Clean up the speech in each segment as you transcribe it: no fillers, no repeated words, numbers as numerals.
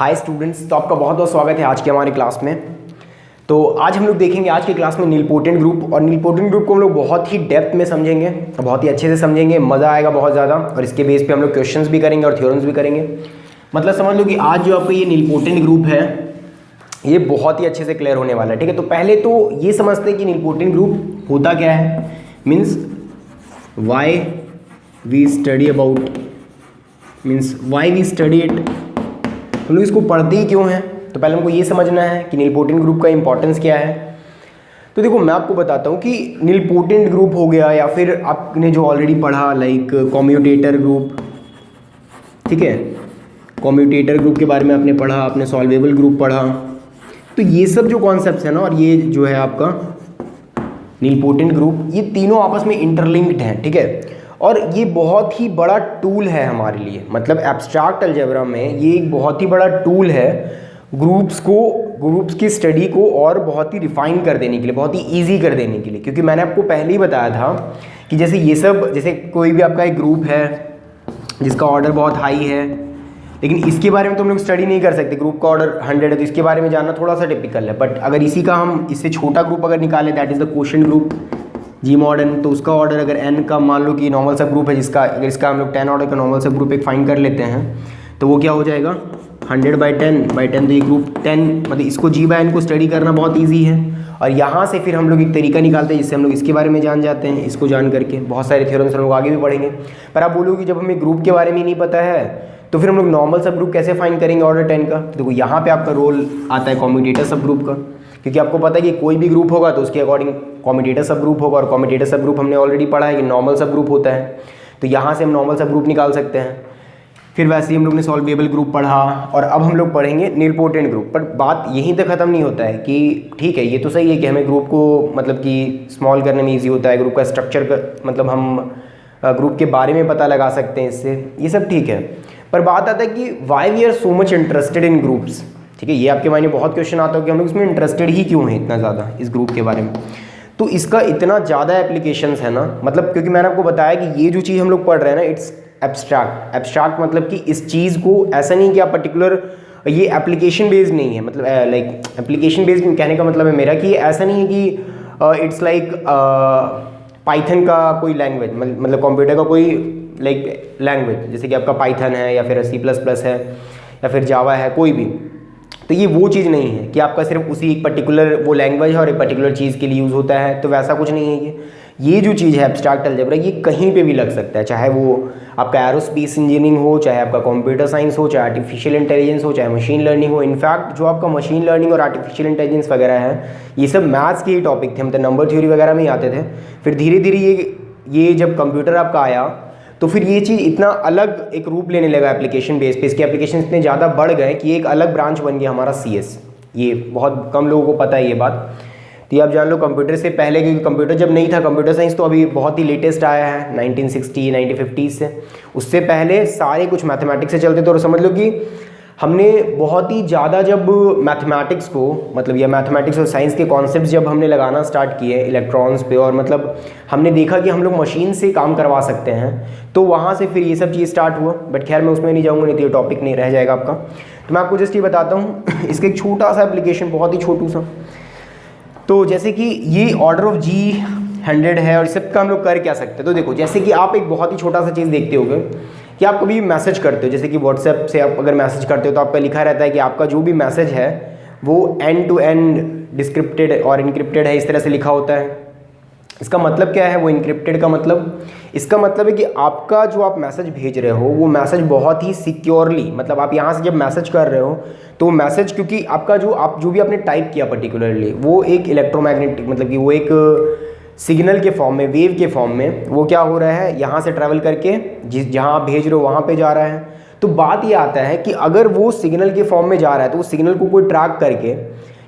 Hi students, तो आपका बहुत बहुत स्वागत है आज के हमारी क्लास में। तो आज हम लोग देखेंगे आज की क्लास में नीलपोटेंट ग्रुप, और नीलपोटेंट ग्रुप को हम लोग बहुत ही डेप्थ में समझेंगे, बहुत ही अच्छे से समझेंगे, मज़ा आएगा बहुत ज़्यादा। और इसके बेस पे हम लोग क्वेश्चंस भी करेंगे और थ्योरम्स भी करेंगे। मतलब समझ लो कि आज जो आपका ये नीलपोटेंट ग्रुप है ये बहुत ही अच्छे से क्लियर होने वाला है। ठीक है, तो पहले तो ये समझते हैं कि नीलपोटेंट ग्रुप होता क्या है, means why we study about, means why we study it, हम लोग इसको पढ़ते ही क्यों हैं। तो पहले हमको ये समझना है कि नीलपोटेंट ग्रुप का इंपॉर्टेंस क्या है। तो देखो मैं आपको बताता हूँ कि नीलपोटेंट ग्रुप हो गया, या फिर आपने जो ऑलरेडी पढ़ा लाइक कम्यूटेटर ग्रुप, ठीक है, कम्यूटेटर ग्रुप के बारे में आपने पढ़ा, आपने सॉल्वेबल ग्रुप पढ़ा। तो ये सब जो कॉन्सेप्ट्स है ना, और ये जो है आपका नीलपोटेंट ग्रुप, ये तीनों आपस में इंटरलिंक्ड हैं। ठीक है, और ये बहुत ही बड़ा टूल है हमारे लिए, मतलब एब्स्ट्रैक्ट अलजेब्रा में ये एक बहुत ही बड़ा टूल है ग्रुप्स की स्टडी को और बहुत ही रिफाइन कर देने के लिए, बहुत ही इजी कर देने के लिए। क्योंकि मैंने आपको पहले ही बताया था कि जैसे ये सब, जैसे कोई भी आपका एक ग्रुप है जिसका ऑर्डर बहुत हाई है, लेकिन इसके बारे में तो हम लोग स्टडी नहीं कर सकते। ग्रुप का ऑर्डर 100 है तो इसके बारे में जानना थोड़ा सा टिपिकल है। बट अगर इसी का हम इससे छोटा ग्रुप अगर निकालें, that is the quotient group G mod N, तो उसका ऑर्डर अगर n का मान लो कि नॉर्मल सब ग्रुप है जिसका, अगर इसका हम लोग 10 ऑर्डर का नॉर्मल सब ग्रुप एक फाइंड कर लेते हैं, तो वो क्या हो जाएगा 100/10 तो ये ग्रुप 10, मतलब इसको g/n को स्टडी करना बहुत ईजी है। और यहाँ से फिर हम लोग एक तरीका निकालते हैं जिससे हम लोग इसके बारे में जान जाते हैं। इसको जान करके बहुत सारे थ्योरम्स हम लोग आगे भी पढ़ेंगे। पर आप बोलोगे जब हमें ग्रुप के बारे में नहीं पता है तो फिर हम लोग नॉर्मल सब ग्रुप कैसे फाइंड करेंगे ऑर्डर 10 का। तो देखो यहाँ पे आपका रोल आता है कम्यूटेटर सब ग्रुप का, क्योंकि आपको पता है कि कोई भी ग्रुप होगा तो उसके अकॉर्डिंग कम्यूटेटर सब ग्रुप होगा। और कम्यूटेटर सब ग्रुप हमने ऑलरेडी पढ़ा है कि नॉर्मल सब ग्रुप होता है, तो यहाँ से हम नॉर्मल सब ग्रुप निकाल सकते हैं। फिर वैसे ही हम लोग ने सॉल्वेबल ग्रुप पढ़ा, और अब हम लोग पढ़ेंगे नीलपोटेंट ग्रुप। पर बात यहीं तक ख़त्म नहीं होता है कि ठीक है, ये तो सही है कि हमें ग्रुप को मतलब कि स्मॉल करने में ईजी होता है, ग्रुप का स्ट्रक्चर का मतलब हम ग्रुप के बारे में पता लगा सकते हैं इससे, ये सब ठीक है। पर बात आता है कि why we are so much interested in groups. ठीक है, ये आपके मायने बहुत क्वेश्चन आता है कि हम लोग इसमें इंटरेस्टेड ही क्यों हैं इतना ज़्यादा इस ग्रुप के बारे में। तो इसका इतना ज़्यादा एप्लीकेशंस है ना, मतलब क्योंकि मैंने आपको बताया कि ये जो चीज़ हम लोग पढ़ रहे हैं ना, इट्स एब्स्ट्रैक्ट। एब्स्ट्रैक्ट मतलब कि इस चीज़ को ऐसा नहीं कि आप पर्टिकुलर, ये एप्लीकेशन बेस्ड नहीं है, मतलब लाइक एप्लीकेशन बेस्ड कहने का मतलब है मेरा कि ऐसा नहीं है कि इट्स लाइक पाइथन का कोई लैंग्वेज, मतलब कंप्यूटर का कोई लाइक लैंग्वेज, जैसे कि आपका पाइथन है या फिर C++ है या फिर जावा है, कोई भी। तो ये वो चीज़ नहीं है कि आपका सिर्फ उसी एक पर्टिकुलर वो लैंग्वेज है और एक पर्टिकुलर चीज़ के लिए यूज़ होता है, तो वैसा कुछ नहीं है। ये जो चीज़ है एब्स्ट्रैक्ट अलजेब्रा, ये कहीं पे भी लग सकता है, चाहे वो आपका एरोस्पेस इंजीनियरिंग हो, चाहे आपका कंप्यूटर साइंस हो, चाहे आर्टिफिशियल इंटेलिजेंस हो, चाहे मशीन लर्निंग हो। इनफैक्ट जो आपका मशीन लर्निंग और आर्टिफिशियल इंटेलिजेंस वगैरह है, ये सब मैथ्स के ही टॉपिक थे, मतलब नंबर थ्योरी वगैरह में ही आते थे। फिर धीरे धीरे ये जब कंप्यूटर आपका आया तो फिर ये चीज़ इतना अलग एक रूप लेने लगा एप्लीकेशन बेस पे, इसके एप्लीकेशन इतने ज़्यादा बढ़ गए कि एक अलग ब्रांच बन गया हमारा CS। ये बहुत कम लोगों को पता है ये बात। तो ये आप जान लो कंप्यूटर से पहले, क्योंकि कंप्यूटर जब नहीं था, कंप्यूटर साइंस तो अभी बहुत ही लेटेस्ट आया है 1960 1950 से। उससे पहले सारे कुछ मैथमेटिक्स से चलते थे। और समझ लो कि हमने बहुत ही ज़्यादा जब मैथमेटिक्स को, मतलब या मैथमेटिक्स और साइंस के कॉन्सेप्ट्स जब हमने लगाना स्टार्ट किए इलेक्ट्रॉन्स पे, और मतलब हमने देखा कि हम लोग मशीन से काम करवा सकते हैं, तो वहाँ से फिर ये सब चीज़ स्टार्ट हुआ। बट खैर मैं उसमें नहीं जाऊँगा, नहीं तो ये टॉपिक नहीं रह जाएगा आपका। तो मैं आपको जस्ट ये बताता हूँ इसका एक छोटा सा एप्लीकेशन, बहुत ही छोटू सा। तो जैसे कि ये ऑर्डर ऑफ G100 है, और इस सब का हम लोग कर क्या सकते हैं। तो देखो, जैसे कि आप एक बहुत ही छोटा सा चीज़ देखते होगे कि आप कभी मैसेज करते हो, जैसे कि व्हाट्सएप से आप अगर मैसेज करते हो तो आपका लिखा रहता है कि आपका जो भी मैसेज है वो एंड टू एंड डिस्क्रिप्टेड और इनक्रिप्टेड है, इस तरह से लिखा होता है। इसका मतलब क्या है वो इनक्रिप्टेड का मतलब, इसका मतलब है कि आपका जो आप मैसेज भेज रहे हो वो मैसेज बहुत ही सिक्योरली, मतलब आप यहाँ से जब मैसेज कर रहे हो तो वो मैसेज, क्योंकि आपका जो भी आपने टाइप किया पर्टिकुलरली, वो एक इलेक्ट्रोमैग्नेटिक, मतलब कि वो एक सिग्नल के फॉर्म में, वेव के फॉर्म में वो क्या हो रहा है, यहाँ से ट्रैवल करके जहाँ आप भेज रहे हो वहाँ पे जा रहा है। तो बात ये आता है कि अगर वो सिग्नल के फॉर्म में जा रहा है तो उस सिग्नल को कोई ट्रैक करके,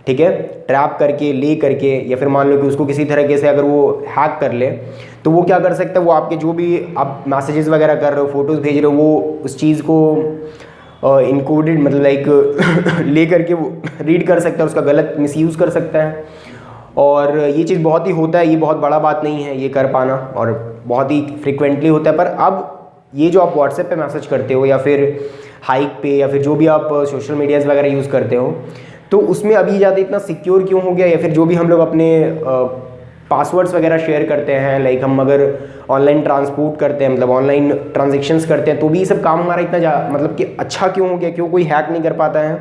ठीक है, ट्रैप करके, ले करके, या फिर मान लो कि उसको किसी तरीके से अगर वो हैक कर ले, तो वो क्या कर सकता है, वो आपके जो भी आप मैसेजेस वगैरह कर रहे हो, फोटोज़ भेज रहे हो, वो उस चीज़ को इनकोडेड, मतलब लाइक ले करके वो रीड कर सकता है, उसका गलत मिसयूज़ कर सकता है। और ये चीज़ बहुत ही होता है, ये बहुत बड़ा बात नहीं है ये कर पाना, और बहुत ही फ्रिक्वेंटली होता है। पर अब ये जो आप व्हाट्सएप पे मैसेज करते हो या फिर हाइक पे या फिर जो भी आप सोशल मीडियाज़ वगैरह यूज़ करते हो, तो उसमें अभी ज़्यादा इतना सिक्योर क्यों हो गया, या फिर जो भी हम लोग अपने पासवर्ड्स वगैरह शेयर करते हैं, लाइक हम अगर ऑनलाइन ट्रांसपोर्ट करते हैं, मतलब ऑनलाइन ट्रांजेक्शन्स करते हैं, तो भी ये सब काम हमारा इतना मतलब कि अच्छा क्यों हो गया, क्यों कोई हैक नहीं कर पाता है?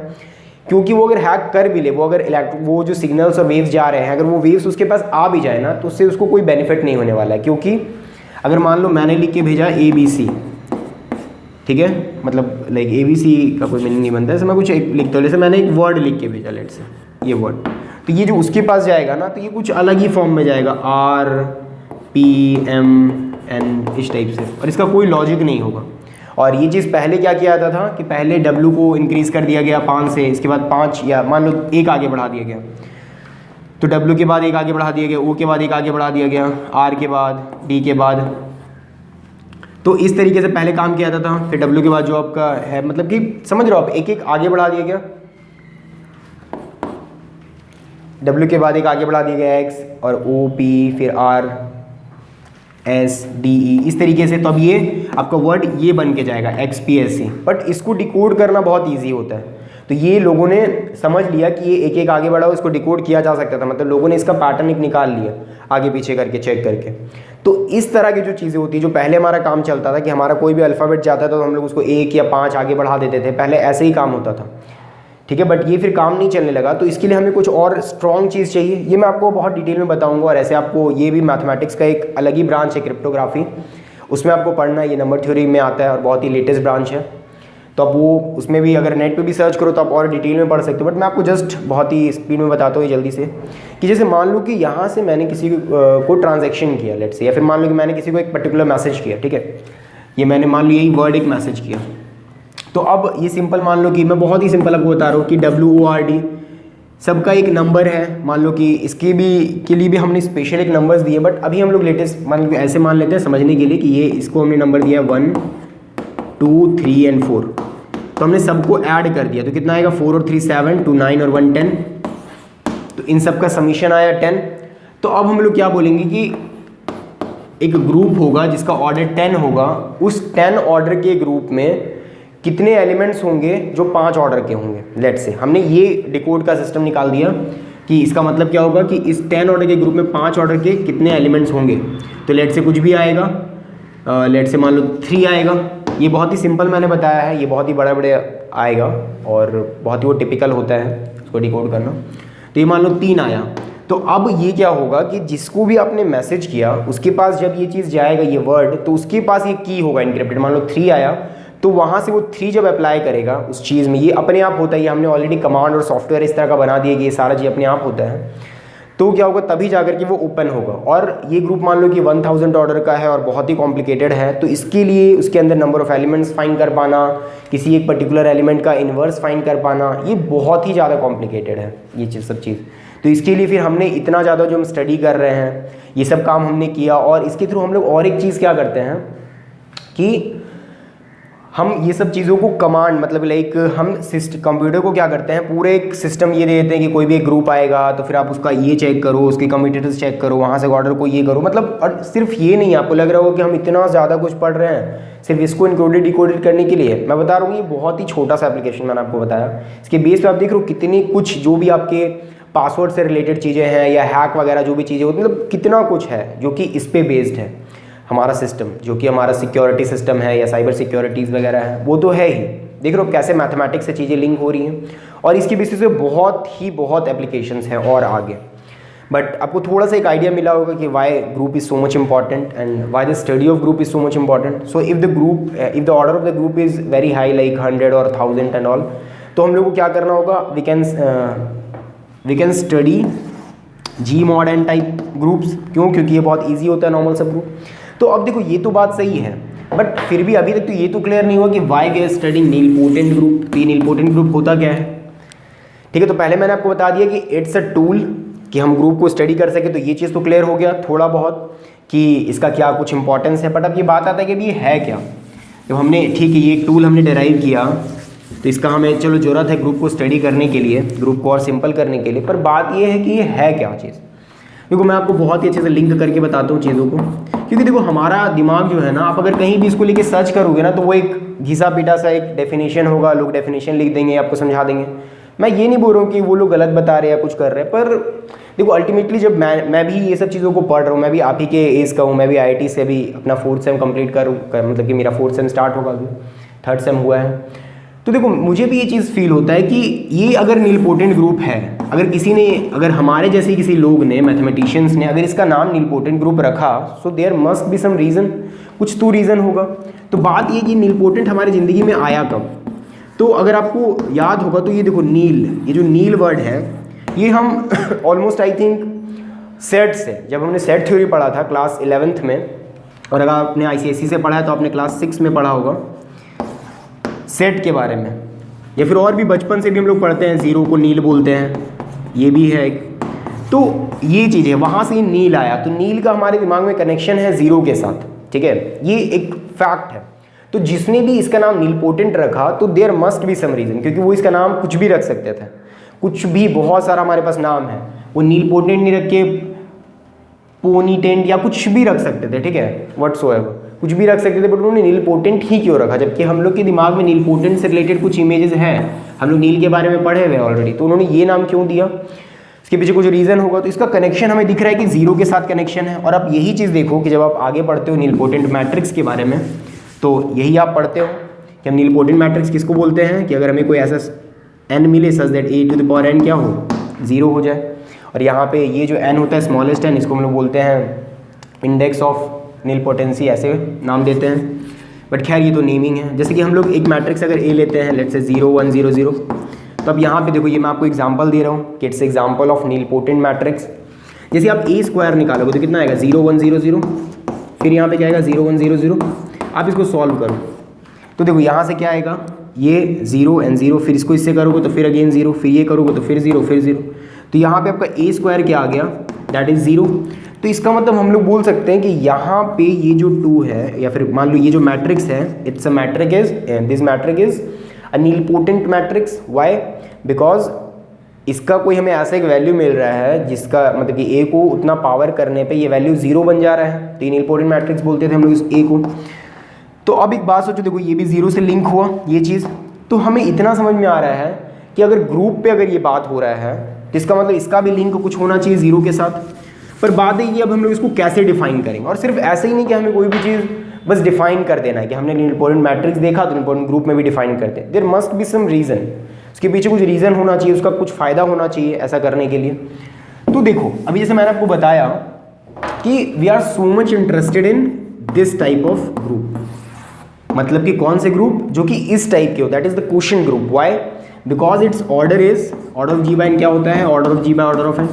क्योंकि वो अगर हैक कर भी ले, वो अगर वो जो सिग्नल्स और वेव्स जा रहे हैं, अगर वो वेव्स उसके पास आ भी जाए ना, तो उससे उसको कोई बेनिफिट नहीं होने वाला है। क्योंकि अगर मान लो मैंने लिख के भेजा ABC, ठीक है, मतलब लाइक ABC का कोई मीनिंग नहीं बनता है, जैसे मैं कुछ लिखता हूँ, जैसे मैंने एक वर्ड लिख के भेजा, लेट्स से ये वर्ड, तो ये जो उसके पास जाएगा ना, तो ये कुछ अलग ही फॉर्म में जाएगा, RPMN इस टाइप से, और इसका कोई लॉजिक नहीं होगा। और ये चीज़ पहले क्या किया जाता था कि पहले W को इंक्रीज़ कर दिया गया 5 से, इसके बाद 5 या मान लो 1 आगे बढ़ा दिया गया, तो W के बाद 1 आगे बढ़ा दिया गया, O के बाद 1 आगे बढ़ा दिया गया, R के बाद, D के बाद, तो इस तरीके से पहले काम किया जाता था। फिर W के बाद जो आपका है, मतलब कि समझ रहे हो आप, एक एक आगे बढ़ा दिया गया, W के बाद 1 आगे बढ़ा दिया गया X, और O P फिर R S D E, इस तरीके से। तो अब ये आपका वर्ड ये बन के जाएगा XPSC, बट इसको डिकोड करना बहुत ईजी होता है। तो ये लोगों ने समझ लिया कि ये एक एक आगे बढ़ा हो, इसको डिकोड किया जा सकता था, मतलब लोगों ने इसका पैटर्न एक निकाल लिया आगे पीछे करके, चेक करके। तो इस तरह की जो चीज़ें होती है, जो पहले हमारा काम चलता था कि हमारा कोई भी अल्फ़ाबेट जाता था तो हम लोग उसको 1 या 5 आगे बढ़ा देते थे, पहले ऐसे ही काम होता था, ठीक है। बट ये फिर काम नहीं चलने लगा, तो इसके लिए हमें कुछ और स्ट्रॉन्ग चीज़ चाहिए। ये मैं आपको बहुत डिटेल में बताऊंगा, और ऐसे आपको ये भी मैथमेटिक्स का एक अलग ही ब्रांच है, क्रिप्टोग्राफी, उसमें आपको पढ़ना है, ये नंबर थ्योरी में आता है और बहुत ही लेटेस्ट ब्रांच है। तो आप वो उसमें भी अगर नेट पे भी सर्च करो तो आप और डिटेल में पढ़ सकते हो, बट मैं आपको जस्ट बहुत ही स्पीड में बताता हूँ जल्दी से, कि जैसे मान लो कि यहाँ से मैंने किसी को ट्रांजेक्शन किया, लेट्स से, या फिर मान लो कि मैंने किसी को एक पर्टिकुलर मैसेज किया, ठीक है, ये मैंने मान लो यही वर्ड एक मैसेज किया। तो अब ये सिंपल लो कि मैं बहुत ही सिंपल आपको बता रहा हूँ कि WORD सबका एक नंबर है, मान लो कि इसके लिए भी हमने स्पेशल एक नंबर्स दिए, बट अभी हम लोग लेटेस्ट मान लो ऐसे मान लेते हैं समझने के लिए कि ये इसको हमने नंबर दिया 1 2 3 और 4, तो हमने सबको ऐड कर दिया, तो कितना आएगा 4 और 3 7, 2 9 और 1 10, तो इन सब का समीशन आया 10। तो अब हम लोग क्या बोलेंगे कि एक ग्रुप होगा जिसका ऑर्डर 10 होगा, उस 10 ऑर्डर के ग्रुप में कितने एलिमेंट्स होंगे जो 5 ऑर्डर के होंगे। लेट्स से हमने ये डिकोड का सिस्टम निकाल दिया कि इसका मतलब क्या होगा कि इस 10 ऑर्डर के ग्रुप में 5 ऑर्डर के कितने एलिमेंट्स होंगे। तो लेट्स से कुछ भी आएगा, लेट्स से मान लो 3 आएगा, ये बहुत ही सिंपल मैंने बताया है, ये बहुत ही बड़े आएगा और बहुत ही वो टिपिकल होता है उसको डिकोड करना। तो ये मान लो 3 आया, तो अब ये क्या होगा कि जिसको भी आपने मैसेज किया उसके पास जब ये चीज़ जाएगा, ये वर्ड, तो उसके पास ये की होगा इनक्रिप्टेड। मान लो 3 आया, तो वहाँ से वो 3 जब अप्लाई करेगा उस चीज़ में, ये अपने आप होता है, ये हमने ऑलरेडी कमांड और सॉफ्टवेयर इस तरह का बना दिया कि ये सारा चीज़ अपने आप होता है। तो क्या होगा, तभी जाकर के वो ओपन होगा। और ये ग्रुप मान लो कि 1000 ऑर्डर का है और बहुत ही कॉम्प्लिकेटेड है, तो इसके लिए उसके अंदर नंबर ऑफ एलिमेंट्स फाइंड कर पाना, किसी एक पर्टिकुलर एलिमेंट का इन्वर्स फाइंड कर पाना, ये बहुत ही ज़्यादा कॉम्प्लिकेटेड है ये चीज़, सब चीज़। तो इसके लिए फिर हमने इतना ज़्यादा जो हम स्टडी कर रहे हैं, ये सब काम हमने किया, और इसके थ्रू हम लोग और एक चीज़ क्या करते हैं कि हम ये सब चीज़ों को कमांड, मतलब लाइक हम कंप्यूटर को क्या करते हैं, पूरे एक सिस्टम ये देते हैं कि कोई भी एक ग्रुप आएगा तो फिर आप उसका ये चेक करो, उसके कम्यूटेटर्स चेक करो, वहाँ से ऑर्डर को ये करो, मतलब। और सिर्फ ये नहीं, आपको लग रहा होगा कि हम इतना ज़्यादा कुछ पढ़ रहे हैं सिर्फ इसको इनकोडेड डिकोडेड करने के लिए। मैं बता रहा हूँ ये बहुत ही छोटा सा एप्लीकेशन मैंने आपको बताया, इसके बेस पर आप देख रहे हो कितनी कुछ जो भी आपके पासवर्ड से रिलेटेड चीज़ें हैं या हैक वगैरह जो भी चीज़ें होती, मतलब कितना कुछ है जो कि इस पर बेस्ड है हमारा सिस्टम, जो कि हमारा सिक्योरिटी सिस्टम है या साइबर सिक्योरिटीज़ वगैरह है, वो तो है ही। देख रहे हो कैसे मैथमेटिक्स से चीज़ें लिंक हो रही हैं, और इसकी बेसिस पे बहुत एप्लीकेशंस हैं और आगे। बट आपको थोड़ा सा एक आइडिया मिला होगा कि why group is so much important and why the study of group is so much important. So if the order of the group is very high, like 100 और 1000 एंड ऑल, तो हम लोग को क्या करना होगा, we can study Gmod and type groups. क्योंकि ये बहुत ईजी होता है नॉर्मल सब ग्रुप। तो अब देखो ये तो बात सही है, बट फिर भी अभी तक तो ये तो क्लियर नहीं हुआ कि why we are studying nilpotent group. तो ये नीलपोटेंट ग्रुप होता क्या है, ठीक है। तो पहले मैंने आपको बता दिया कि इट्स अ टूल कि हम ग्रुप को स्टडी कर सके, तो ये चीज़ तो क्लियर हो गया थोड़ा बहुत कि इसका क्या कुछ इंपॉर्टेंस है। बट अब ये बात आता है कि ये है क्या। जब हमने ठीक है ये एक टूल हमने डिराइव किया, तो इसका हमें चलो ज़रूरत है ग्रुप को स्टडी करने के लिए, ग्रुप को और सिंपल करने के लिए, पर बात ये है कि ये है क्या चीज़। देखो मैं आपको बहुत ही अच्छे से लिंक करके बताता हूँ चीज़ों को, क्योंकि देखो हमारा दिमाग जो है ना, आप अगर कहीं भी इसको लेके सर्च करोगे ना तो वो एक घिसा पीटा सा एक डेफिनेशन होगा, लोग डेफिनेशन लिख देंगे, आपको समझा देंगे। मैं ये नहीं बोल रहा हूँ कि वो लोग गलत बता रहे हैं या कुछ कर रहे हैं, पर देखो अल्टीमेटली जब मैं भी ये सब चीज़ों को पढ़ रहा हूँ, मैं भी आप ही के एज का हूँ, मैं भी IIT से भी अपना 4th सेम कंप्लीट मतलब कि मेरा 4th सेम स्टार्ट होगा, अभी 3rd सेम हुआ है। तो देखो मुझे भी ये चीज़ फील होता है कि ये अगर नीलपोटेंट ग्रुप है, अगर किसी ने, अगर हमारे जैसे किसी लोग ने, मैथमेटिशियंस ने अगर इसका नाम नीलपोटेंट ग्रुप रखा, so there must be some reason, कुछ तो रीज़न होगा। तो बात ये कि नीलपोटेंट हमारी ज़िंदगी में आया कब, तो अगर आपको याद होगा तो ये देखो नील, ये जो नील वर्ड है ये हम ऑलमोस्ट आई थिंक सेट से, जब हमने सेट थ्योरी पढ़ा था क्लास 11th में, और अगर आपने ICSE से पढ़ा है तो आपने क्लास 6 में पढ़ा होगा सेट के बारे में, या फिर और भी बचपन से भी हम लोग पढ़ते हैं, ज़ीरो को नील बोलते हैं, ये भी है एक। तो ये चीज़ है, वहाँ से नील आया, तो नील का हमारे दिमाग में कनेक्शन है ज़ीरो के साथ, ठीक है, ये एक फैक्ट है। तो जिसने भी इसका नाम नीलपोटेंट रखा तो there must be some reason, क्योंकि वो इसका नाम कुछ भी रख सकते थे, कुछ भी, बहुत सारा हमारे पास नाम है, वो नीलपोटेंट नहीं रख के पोनीटेंट या कुछ भी रख सकते थे, ठीक है, व्हाटसोएवर कुछ भी रख सकते थे, बट उन्होंने नीलपोटेंट ही क्यों रखा, जबकि हम लोग के दिमाग में नीलपोटेंट से रिलेटेड कुछ इमेजेस हैं, हम लोग नील के बारे में पढ़े हुए ऑलरेडी, तो उन्होंने ये नाम क्यों दिया, इसके पीछे कुछ रीज़न होगा। तो इसका कनेक्शन हमें दिख रहा है कि ज़ीरो के साथ कनेक्शन है। और आप यही चीज़ देखो कि जब आप आगे पढ़ते हो नीलपोटेंट मैट्रिक्स के बारे में, तो यही आप पढ़ते हो कि हम नीलपोटेंट मैट्रिक्स किसको बोलते हैं, कि अगर हमें कोई ऐसा n मिले सच दैट a⁴n क्या हो, 0 हो जाए। और यहाँ पे ये जो n होता है स्मॉलेस्ट n, इसको हम लोग बोलते हैं इंडेक्स ऑफ नीलपोटेंसी, ऐसे नाम देते हैं, बट खैर ये तो नेमिंग है। जैसे कि हम लोग एक मैट्रिक्स अगर A लेते हैं, लेट्स से 0 1 0 0, तो अब यहाँ पे देखो, ये मैं आपको एग्जांपल दे रहा हूँ कि it's example of nilpotent matrix. जैसे आप A² निकालोगे तो कितना आएगा, 0 1 0 0, फिर यहाँ पे क्या आएगा 0 1 0 0। आप इसको सॉल्व करो तो देखो यहाँ से क्या आएगा, ये 0 and 0, फिर इसको इससे करोगे तो फिर अगेन 0, फिर ये करोगे तो फिर 0 फिर 0, तो यहाँ पे आपका A² क्या आ गया, दैट इज़ 0। तो इसका मतलब हम लोग बोल सकते हैं कि यहाँ पे ये जो 2 है, या फिर मान लो ये जो मैट्रिक्स है, it's a matrix is, this matrix is a nilpotent matrix. Why? Because इसका कोई हमें ऐसा एक वैल्यू मिल रहा है जिसका मतलब कि A को उतना पावर करने पे ये वैल्यू 0 बन जा रहा है, तो ये नीलपोटेंट मैट्रिक्स बोलते थे हम लोग इस A को। तो अब एक बात सोचो, देखो ये भी 0 से लिंक हुआ ये चीज़, तो हमें इतना समझ में आ रहा है कि अगर ग्रुप पे अगर ये बात हो रहा है तो इसका मतलब इसका भी लिंक कुछ होना चाहिए 0 के साथ। पर बात है कि अब हम लोग इसको कैसे डिफाइन करेंगे, और सिर्फ ऐसे ही नहीं कि हमें कोई भी चीज़ बस डिफाइन कर देना है कि हमने नीलपोटेंट मैट्रिक्स देखा तो नीलपोटेंट ग्रुप में भी डिफाइन करते हैं। There must be some reason, उसके पीछे कुछ रीज़न होना चाहिए, उसका कुछ फ़ायदा होना चाहिए ऐसा करने के लिए। तो देखो अभी जैसे मैंने आपको बताया कि we are so much interested in this type of group, मतलब कि कौन से ग्रुप, जो कि इस टाइप के हो, that is the quotient group. Why? Because its order is order of g/n क्या होता है, order of g by order of n।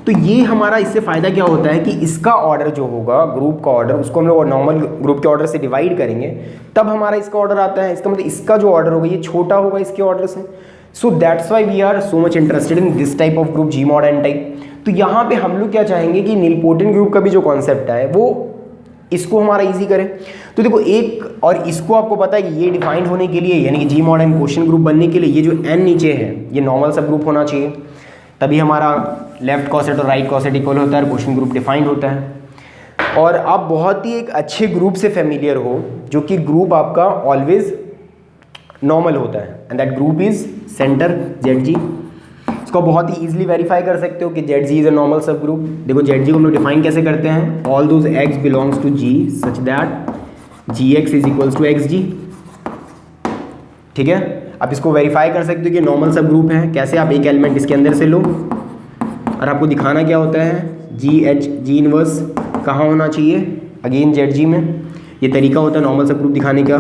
तो ये हमारा इससे फ़ायदा क्या होता है कि इसका ऑर्डर जो होगा, ग्रुप का ऑर्डर, उसको हम लोग नॉर्मल ग्रुप के ऑर्डर से डिवाइड करेंगे, तब हमारा इसका ऑर्डर आता है। इसका मतलब इसका जो ऑर्डर होगा ये छोटा होगा इसके ऑर्डर से। So that's why we are so much interested in this type of group, g mod n type. तो यहाँ पे हम लोग क्या चाहेंगे कि नीलपोटेंट ग्रुप का भी जो कॉन्सेप्ट है वो इसको हमारा इजी करें। तो देखो एक, और इसको आपको पता है कि ये डिफाइन होने के लिए, यानी कि g mod n quotient group बनने के लिए, ये जो n नीचे है ये नॉर्मल सब ग्रुप होना चाहिए, तभी हमारा लेफ्ट कॉसेट और राइट कॉसेट इक्वल होता है, क्वोशिएंट ग्रुप डिफाइंड होता है। और आप बहुत ही एक अच्छे ग्रुप से फेमिलियर हो, जो कि ग्रुप आपका ऑलवेज नॉर्मल होता है, and that group is centre ZG। इसको बहुत ही ईजिली वेरीफाई कर सकते हो कि ZG is a normal subgroup. देखो ZG को हम लोग डिफाइन कैसे करते हैं, all those x belongs to G such that Gx is equals to XG। ठीक है, आप इसको वेरीफाई कर सकते हो कि नॉर्मल सब ग्रुप है। कैसे? आप एक एलिमेंट इसके अंदर से लो और आपको दिखाना क्या होता है, G इनवर्स कहाँ होना चाहिए, अगेन ZG में। ये तरीका होता है नॉर्मल सब ग्रुप दिखाने का।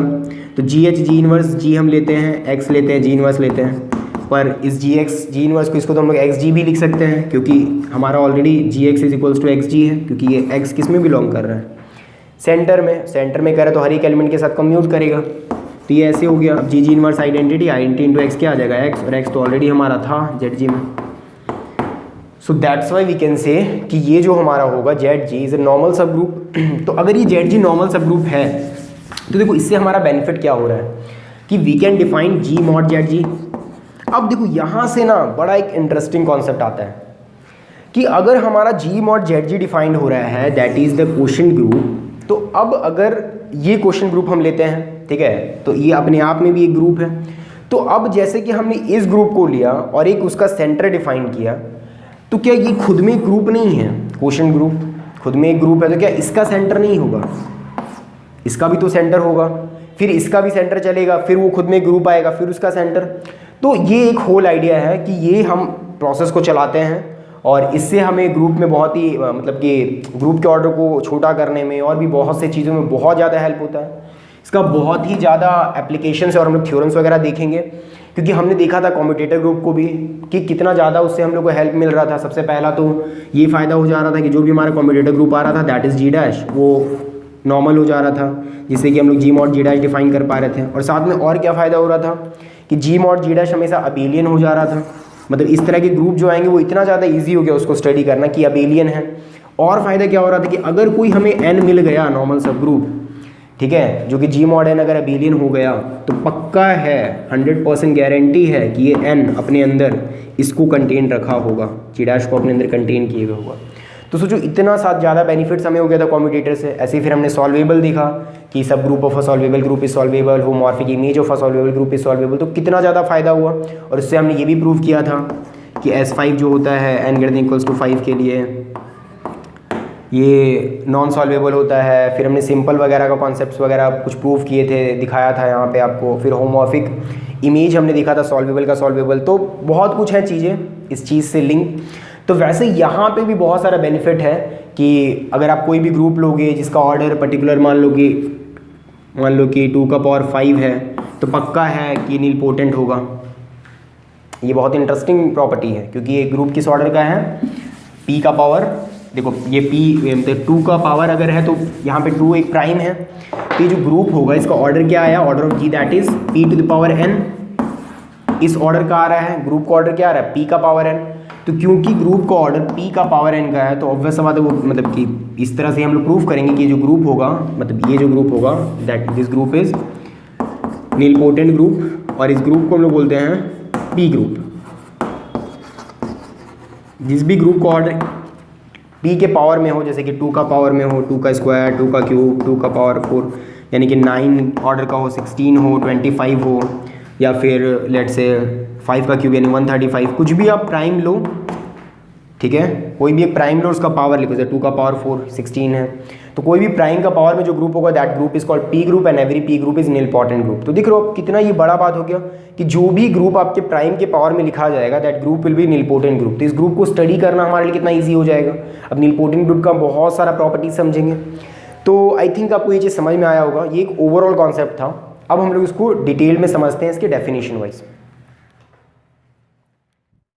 तो G इनवर्स, G हम लेते हैं, X लेते हैं, G इनवर्स लेते हैं, पर इस G इनवर्स को, इसको तो हम लोग XG भी लिख सकते हैं, क्योंकि हमारा already Gx is equals to XG है, क्योंकि ये X किस में बिलोंग कर रहा है, सेंटर में करे तो हर एक एलिमेंट के साथ कम्यूट करेगा। तो ये ऐसे हो गया। अब G inverse identity into X क्या आ जाएगा, X, और X तो ऑलरेडी हमारा था ZG में। So that's why we can say कि ये जो हमारा होगा ZG is a normal subgroup. तो अगर ये ZG नॉर्मल सब ग्रुप है तो देखो इससे हमारा बेनिफिट क्या हो रहा है कि we can define G mod ZG। अब देखो यहाँ से ना बड़ा एक इंटरेस्टिंग कॉन्सेप्ट आता है कि अगर हमारा जी मॉड जेड जी डिफाइंड हो रहा है that is the quotient group, तो अब अगर ये क्वोशिएंट ग्रुप हम लेते हैं, ठीक है, तो ये अपने आप में भी एक ग्रुप है। तो अब जैसे कि हमने इस ग्रुप को लिया और एक उसका सेंटर डिफाइन किया, तो क्या ये खुद में एक ग्रुप नहीं है? क्वोशिएंट ग्रुप खुद में एक ग्रुप है, तो क्या इसका सेंटर नहीं होगा? इसका भी तो सेंटर होगा, फिर इसका भी सेंटर चलेगा, फिर वो खुद में एक ग्रुप आएगा, फिर उसका सेंटर। तो ये एक होल आइडिया है कि ये हम प्रोसेस को चलाते हैं और इससे हमें ग्रुप में बहुत ही मतलब कि ग्रुप के ऑर्डर को छोटा करने में और भी बहुत से चीज़ों में बहुत ज़्यादा हेल्प होता है। इसका बहुत ही ज़्यादा एप्लीकेशंस है और हम लोग थ्योरम्स वगैरह देखेंगे, क्योंकि हमने देखा था कम्यूटेटर ग्रुप को भी कि कितना ज़्यादा उससे हम लोग को हेल्प मिल रहा था। सबसे पहला तो ये फ़ायदा हो जा रहा था कि जो भी हमारा कम्यूटेटर ग्रुप आ रहा था दैट इज़ जी डैश, वो नॉर्मल हो जा रहा था, जिससे कि हम लोग जी मॉड जी डैश डिफाइन कर पा रहे थे। और साथ में और क्या फ़ायदा हो रहा था कि जी मॉड जी डैश हमेशा अबेलियन हो जा रहा था। मतलब इस तरह के ग्रुप जो आएंगे वो इतना ज़्यादा ईजी हो गया उसको स्टडी करना कि अबेलियन है। और फ़ायदा क्या हो रहा था कि अगर कोई हमें एन मिल गया नॉर्मल सब ग्रुप, ठीक है, जो कि जी मॉड एन अगर अबेलियन हो गया तो पक्का है, 100% गारंटी है कि ये एन अपने अंदर इसको कंटेन रखा होगा, जी डैश को अपने अंदर कंटेन किए हुआ होगा। तो सोचो इतना साथ ज़्यादा बेनिफिट्स हमें हो गया था कम्यूटेटर से। ऐसे ही फिर हमने सॉल्वेबल देखा कि subgroup of a solvable group is solvable, homomorphic image of a solvable group is solvable. तो कितना ज़्यादा फ़ायदा हुआ। और इससे हमने ये भी प्रूव किया था कि S5 जो होता है n greater than equals to 5 के लिए ये नॉन सॉल्वेबल होता है। फिर हमने सिंपल वगैरह का कॉन्सेप्ट्स वगैरह कुछ प्रूव किए थे, दिखाया था यहाँ पे आपको। फिर होमोमॉर्फिक इमेज हमने देखा था सॉल्वेबल का सॉल्वेबल। तो बहुत कुछ है चीज़ें इस चीज़ से लिंक। तो वैसे यहाँ पे भी बहुत सारा बेनिफिट है कि अगर आप कोई भी ग्रुप लोगे जिसका ऑर्डर पर्टिकुलर मान लो कि 2 का पावर 5 है, तो पक्का है कि नीलपोटेंट होगा। ये बहुत इंटरेस्टिंग प्रॉपर्टी है क्योंकि ये ग्रुप किस ऑर्डर का है, p का पावर, देखो ये p मतलब 2 का पावर अगर है तो यहाँ पे 2 एक प्राइम है। तो ये जो ग्रुप होगा इसका ऑर्डर क्या आया, order of g that is p to the power n। इस ऑर्डर का आ रहा है, ग्रुप का ऑर्डर क्या आ रहा है, p का पावर n। तो क्योंकि ग्रुप का ऑर्डर p का पावर n का है तो ऑब्वियस बात है वो मतलब कि इस तरह से हम लोग प्रूव करेंगे कि जो ग्रुप होगा, मतलब ये जो ग्रुप होगा that this group is nilpotent group, और इस ग्रुप को हम लोग बोलते हैं p ग्रुप। जिस भी ग्रुप का ऑर्डर p के पावर में हो, जैसे कि 2 का पावर में हो, 2 का स्क्वायर, 2 का क्यूब, 2 का पावर 4, यानी कि 9 ऑर्डर का हो, 16 हो, 25 हो, या फिर लेट से 5 का क्यूब यानी 135, कुछ भी आप प्राइम लो, ठीक है, कोई भी एक प्राइम लो, उसका पावर लिखो, जैसे 2 का पावर 4 16 है, तो कोई भी प्राइम का पावर में जो ग्रुप होगा that group is called p group and every p group is nilpotent group. तो दिख रहे हो कितना ये बड़ा बात हो गया कि जो भी ग्रुप आपके प्राइम के पावर में लिखा जाएगा that group will be nilpotent group. तो इस ग्रुप को स्टडी करना हमारे लिए कितना ईजी हो जाएगा। अब नीलपोटेंट ग्रुप का बहुत सारा प्रॉपर्टीज समझेंगे। तो आई थिंक आपको ये चीज़ समझ में आया होगा। ये एक ओवरऑल कॉन्सेप्ट था। अब हम लोग इसको डिटेल में समझते हैं इसके डेफिनेशन वाइज।